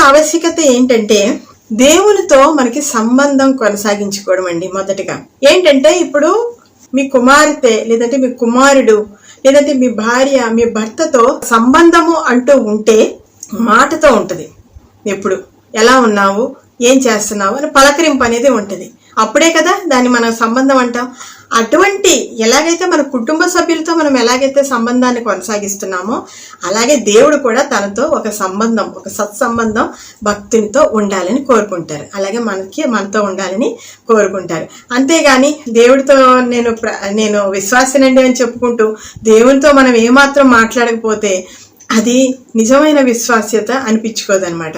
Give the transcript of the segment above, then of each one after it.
ఆవశ్యకత ఏంటంటే దేవునితో మనకి సంబంధం కొనసాగించుకోవడం అండి. మొదటిగా ఏంటంటే ఇప్పుడు మీ కుమార్తె లేదంటే మీ కుమారుడు లేదంటే మీ భార్య మీ భర్తతో సంబంధము అంటూ ఉంటే మాటతో ఉంటుంది. ఎప్పుడు ఎలా ఉన్నావు, ఏం చేస్తున్నావు అని పలకరింపు అనేది ఉంటుంది. అప్పుడే కదా దాన్ని మనం సంబంధం అంటాం. అటువంటి ఎలాగైతే మన కుటుంబ సభ్యులతో మనం ఎలాగైతే సంబంధాన్ని కొనసాగిస్తున్నామో అలాగే దేవుడు కూడా తనతో ఒక సంబంధం, ఒక సత్సంబంధం భక్తునితో ఉండాలని కోరుకుంటారు. అలాగే మనతో ఉండాలని కోరుకుంటారు. అంతేగాని దేవుడితో నేను విశ్వాసినండి అని చెప్పుకుంటూ దేవునితో మనం ఏమాత్రం మాట్లాడకపోతే అది నిజమైన విశ్వాస్యత అనిపించుకోదనమాట.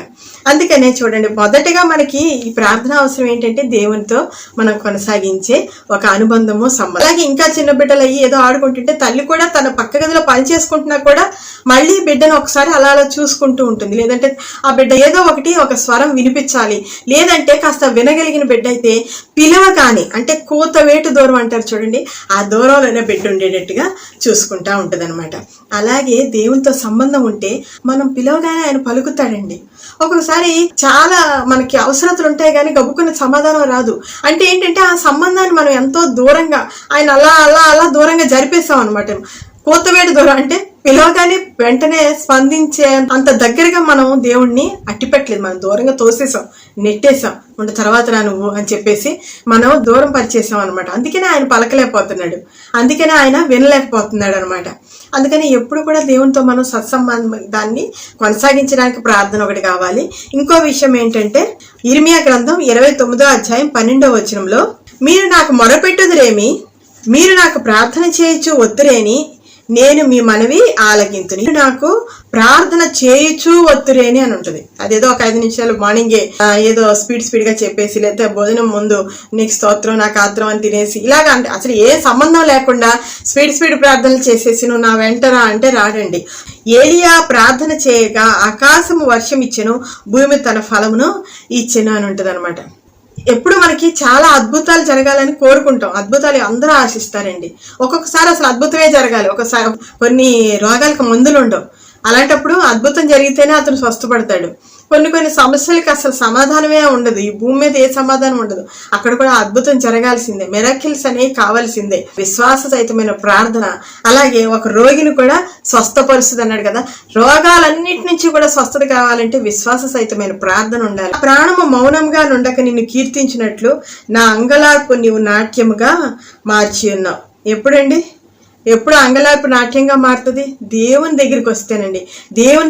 అందుకనే చూడండి, మొదటగా మనకి ఈ ప్రార్థన అవసరం ఏంటంటే దేవునితో మనం కొనసాగించే ఒక అనుబంధము, సంబంధం. అలాగే ఇంకా చిన్న బిడ్డలు అయ్యి ఏదో ఆడుకుంటుంటే తల్లి కూడా తన పక్క గదిలో పని చేసుకుంటున్నా కూడా మళ్ళీ బిడ్డను ఒకసారి అలా అలా చూసుకుంటూ ఉంటుంది. లేదంటే ఆ బిడ్డ ఏదో ఒక స్వరం వినిపించాలి. లేదంటే కాస్త వినగలిగిన బిడ్డ అయితే పిలవగానే, అంటే కూత వేటు దూరం అంటారు చూడండి, ఆ దూరంలోనే బిడ్డ ఉండేటట్టుగా చూసుకుంటా ఉంటుంది అనమాట. అలాగే దేవునితో సంబంధం ఉంటే మనం పిలవగానే ఆయన పలుకుతాడండి. ఒక్కొక్కసారి చాలా మనకి అవసరతలు ఉంటాయి కానీ గబుక్కున్న సమాధానం రాదు. అంటే ఏంటంటే ఆ సంబంధాన్ని మనం ఎంతో దూరంగా ఆయన అలా అలా అలా దూరంగా జరిపేస్తాం అనమాట. కోతవేడు దూరం అంటే పిలవగానే వెంటనే స్పందించే అంత దగ్గరగా మనం దేవుణ్ణి అట్టిపెట్టలేదు, మనం దూరంగా తోసేసాం, నెట్టేసాం. ఉంటే తర్వాత రా నువ్వు అని చెప్పేసి మనం దూరం పరిచేసాం అనమాట. అందుకనే ఆయన పలకలేకపోతున్నాడు, అందుకనే ఆయన వినలేకపోతున్నాడు అనమాట. అందుకని ఎప్పుడు కూడా దేవునితో మనం సత్సంబంధాన్ని కొనసాగించడానికి ప్రార్థన ఒకటి కావాలి. ఇంకో విషయం ఏంటంటే ఇర్మియా గ్రంథం 29వ అధ్యాయం 12వ వచనంలో, మీరు నాకు మొరపెట్టుదురేమి, మీరు నాకు ప్రార్థన చేయొచ్చు వద్దురేని, నేను మీ మనవి ఆలకింతుని, నాకు ప్రార్థన చేయొచ్చు వద్దురేని అని ఉంటుంది. అదేదో ఒక 5 నిమిషాలు మార్నింగే ఏదో స్పీడ్ గా చెప్పేసి, లేకపోతే భోజనం ముందు నీకు స్తోత్రం నాకు ఆత్రం అని తినేసి ఇలాగ, అంటే అసలు ఏ సంబంధం లేకుండా స్పీడ్ ప్రార్థనలు చేసేసి నువ్వు నా వెంటరా అంటే రాడండి. ఏలియా ప్రార్థన చేయగా ఆకాశము వర్షం ఇచ్చెను, భూమి తన ఫలమును ఇచ్చెను అని ఉంటుంది అనమాట. ఎప్పుడు మనకి చాలా అద్భుతాలు జరగాలని కోరుకుంటాం, అద్భుతాలు అందరూ ఆశిస్తారండి. ఒక్కొక్కసారి అసలు అద్భుతమే జరగాలి, ఒకసారి కొన్ని రోగాలకు మందులు ఉండవు. అలాంటప్పుడు అద్భుతం జరిగితేనే అతను స్వస్థపడతాడు. కొన్ని సమస్యలకి అసలు సమాధానమే ఉండదు, ఈ భూమి మీద ఏ సమాధానం ఉండదు. అక్కడ కూడా అద్భుతం జరగాల్సిందే, మిరకిల్స్ అనేవి కావాల్సిందే. విశ్వాస సహితమైన ప్రార్థన అలాగే ఒక రోగిని కూడా స్వస్థపరుస్తుంది అన్నాడు కదా. రోగాలన్నిటి నుంచి కూడా స్వస్థత కావాలంటే విశ్వాస సహితమైన ప్రార్థన ఉండాలి. ప్రాణము మౌనంగా నుండక నిన్ను కీర్తించినట్లు నా అంగలార్పు నీవు నాట్యముగా మార్చి ఉన్నావు. ఎప్పుడండి, ఎప్పుడు అంగలార్పు నాట్యంగా మారుతుంది? దేవుని దగ్గరికి వస్తేనండి. దేవుని